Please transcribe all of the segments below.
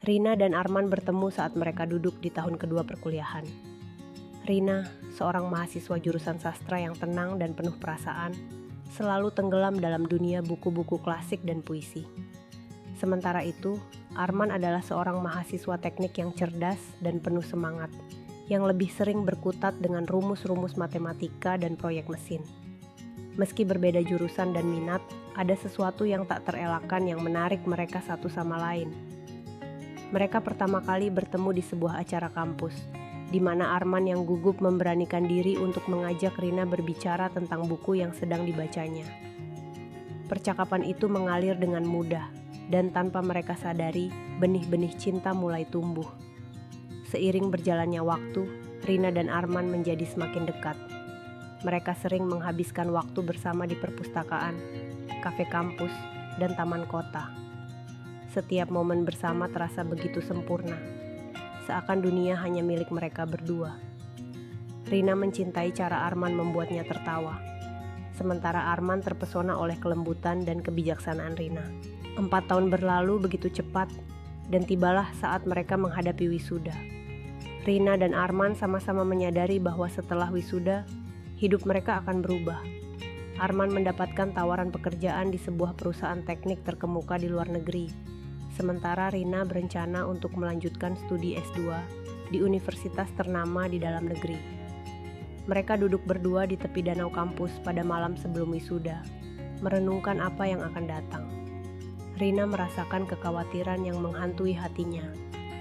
Rina dan Arman bertemu saat mereka duduk di tahun kedua perkuliahan. Rina, seorang mahasiswa jurusan sastra yang tenang dan penuh perasaan, selalu tenggelam dalam dunia buku-buku klasik dan puisi. Sementara itu, Arman adalah seorang mahasiswa teknik yang cerdas dan penuh semangat, yang lebih sering berkutat dengan rumus-rumus matematika dan proyek mesin. Meski berbeda jurusan dan minat, ada sesuatu yang tak terelakkan yang menarik mereka satu sama lain. Mereka pertama kali bertemu di sebuah acara kampus, di mana Arman yang gugup memberanikan diri untuk mengajak Rina berbicara tentang buku yang sedang dibacanya. Percakapan itu mengalir dengan mudah, dan tanpa mereka sadari, benih-benih cinta mulai tumbuh. Seiring berjalannya waktu, Rina dan Arman menjadi semakin dekat. Mereka sering menghabiskan waktu bersama di perpustakaan, kafe kampus, dan taman kota. Setiap momen bersama terasa begitu sempurna, seakan dunia hanya milik mereka berdua. Rina mencintai cara Arman membuatnya tertawa, sementara Arman terpesona oleh kelembutan dan kebijaksanaan Rina. 4 tahun berlalu begitu cepat, dan tibalah saat mereka menghadapi wisuda. Rina dan Arman sama-sama menyadari bahwa setelah wisuda, hidup mereka akan berubah. Arman mendapatkan tawaran pekerjaan di sebuah perusahaan teknik terkemuka di luar negeri. Sementara Rina berencana untuk melanjutkan studi S2 di universitas ternama di dalam negeri. Mereka duduk berdua di tepi danau kampus pada malam sebelum wisuda, merenungkan apa yang akan datang. Rina merasakan kekhawatiran yang menghantui hatinya,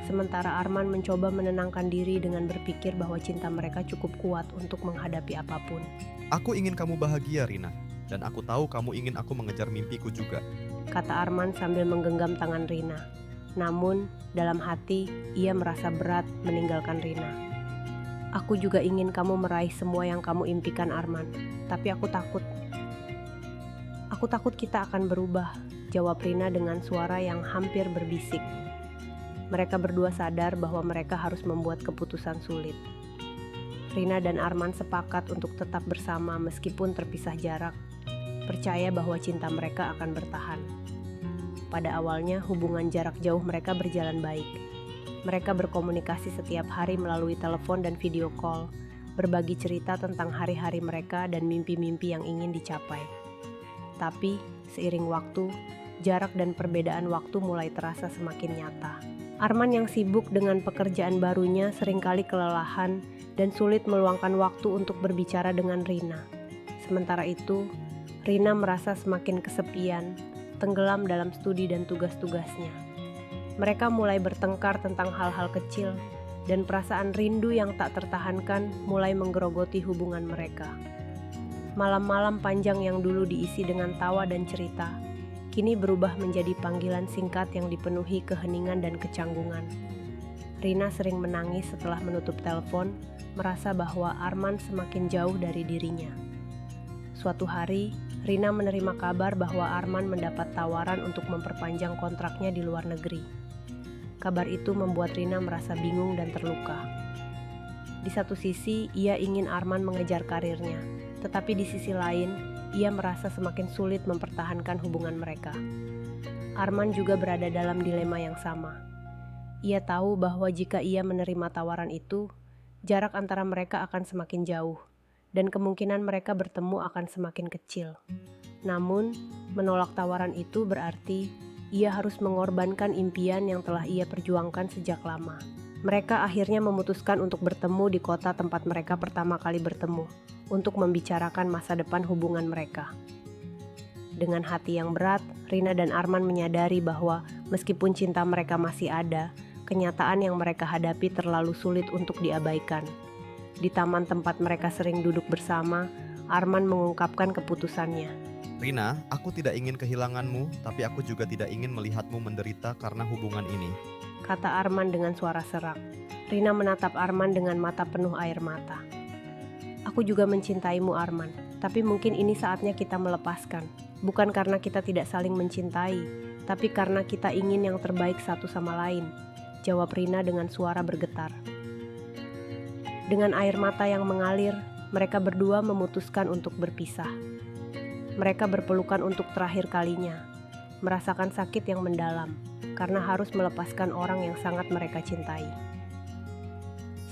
sementara Arman mencoba menenangkan diri dengan berpikir bahwa cinta mereka cukup kuat untuk menghadapi apapun. Aku ingin kamu bahagia, Rina, dan aku tahu kamu ingin aku mengejar mimpiku juga. Kata Arman sambil menggenggam tangan Rina. Namun, dalam hati, ia merasa berat meninggalkan Rina. Aku juga ingin kamu meraih semua yang kamu impikan, Arman. Tapi aku takut. Aku takut kita akan berubah, jawab Rina dengan suara yang hampir berbisik. Mereka berdua sadar bahwa mereka harus membuat keputusan sulit. Rina dan Arman sepakat untuk tetap bersama meskipun terpisah jarak, percaya bahwa cinta mereka akan bertahan. Pada awalnya, hubungan jarak jauh mereka berjalan baik. Mereka berkomunikasi setiap hari melalui telepon dan video call, berbagi cerita tentang hari-hari mereka dan mimpi-mimpi yang ingin dicapai. Tapi, seiring waktu, jarak dan perbedaan waktu mulai terasa semakin nyata. Arman yang sibuk dengan pekerjaan barunya seringkali kelelahan dan sulit meluangkan waktu untuk berbicara dengan Rina. Sementara itu, Rina merasa semakin kesepian, tenggelam dalam studi dan tugas-tugasnya. Mereka mulai bertengkar tentang hal-hal kecil, dan perasaan rindu yang tak tertahankan mulai menggerogoti hubungan mereka. Malam-malam panjang yang dulu diisi dengan tawa dan cerita, kini berubah menjadi panggilan singkat yang dipenuhi keheningan dan kecanggungan. Rina sering menangis setelah menutup telepon, merasa bahwa Arman semakin jauh dari dirinya. Suatu hari, Rina menerima kabar bahwa Arman mendapat tawaran untuk memperpanjang kontraknya di luar negeri. Kabar itu membuat Rina merasa bingung dan terluka. Di satu sisi, ia ingin Arman mengejar karirnya, tetapi di sisi lain, ia merasa semakin sulit mempertahankan hubungan mereka. Arman juga berada dalam dilema yang sama. Ia tahu bahwa jika ia menerima tawaran itu, jarak antara mereka akan semakin jauh, dan kemungkinan mereka bertemu akan semakin kecil. Namun, menolak tawaran itu berarti ia harus mengorbankan impian yang telah ia perjuangkan sejak lama. Mereka akhirnya memutuskan untuk bertemu di kota tempat mereka pertama kali bertemu, untuk membicarakan masa depan hubungan mereka. Dengan hati yang berat, Rina dan Arman menyadari bahwa meskipun cinta mereka masih ada, kenyataan yang mereka hadapi terlalu sulit untuk diabaikan. Di taman tempat mereka sering duduk bersama, Arman mengungkapkan keputusannya. Rina, aku tidak ingin kehilanganmu, tapi aku juga tidak ingin melihatmu menderita karena hubungan ini. Kata Arman dengan suara serak. Rina menatap Arman dengan mata penuh air mata. Aku juga mencintaimu, Arman, tapi mungkin ini saatnya kita melepaskan. Bukan karena kita tidak saling mencintai, tapi karena kita ingin yang terbaik satu sama lain, jawab Rina dengan suara bergetar. Dengan air mata yang mengalir, mereka berdua memutuskan untuk berpisah. Mereka berpelukan untuk terakhir kalinya. merasakan sakit yang mendalam karena harus melepaskan orang yang sangat mereka cintai.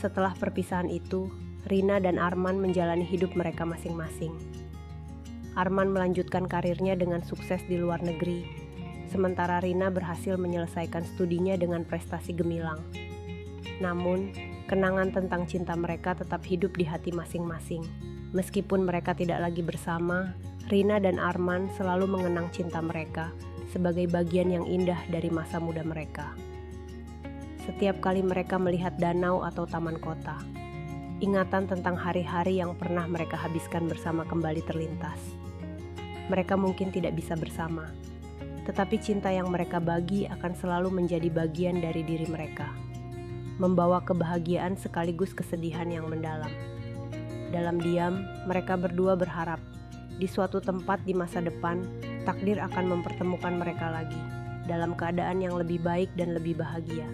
Setelah perpisahan itu, Rina dan Arman menjalani hidup mereka masing-masing. Arman melanjutkan karirnya dengan sukses di luar negeri, sementara Rina berhasil menyelesaikan studinya dengan prestasi gemilang. Namun, kenangan tentang cinta mereka tetap hidup di hati masing-masing. Meskipun mereka tidak lagi bersama, Rina dan Arman selalu mengenang cinta mereka sebagai bagian yang indah dari masa muda mereka. Setiap kali mereka melihat danau atau taman kota, ingatan tentang hari-hari yang pernah mereka habiskan bersama kembali terlintas. Mereka mungkin tidak bisa bersama, tetapi cinta yang mereka bagi akan selalu menjadi bagian dari diri mereka, membawa kebahagiaan sekaligus kesedihan yang mendalam. Dalam diam, mereka berdua berharap di suatu tempat di masa depan, takdir akan mempertemukan mereka lagi dalam keadaan yang lebih baik dan lebih bahagia.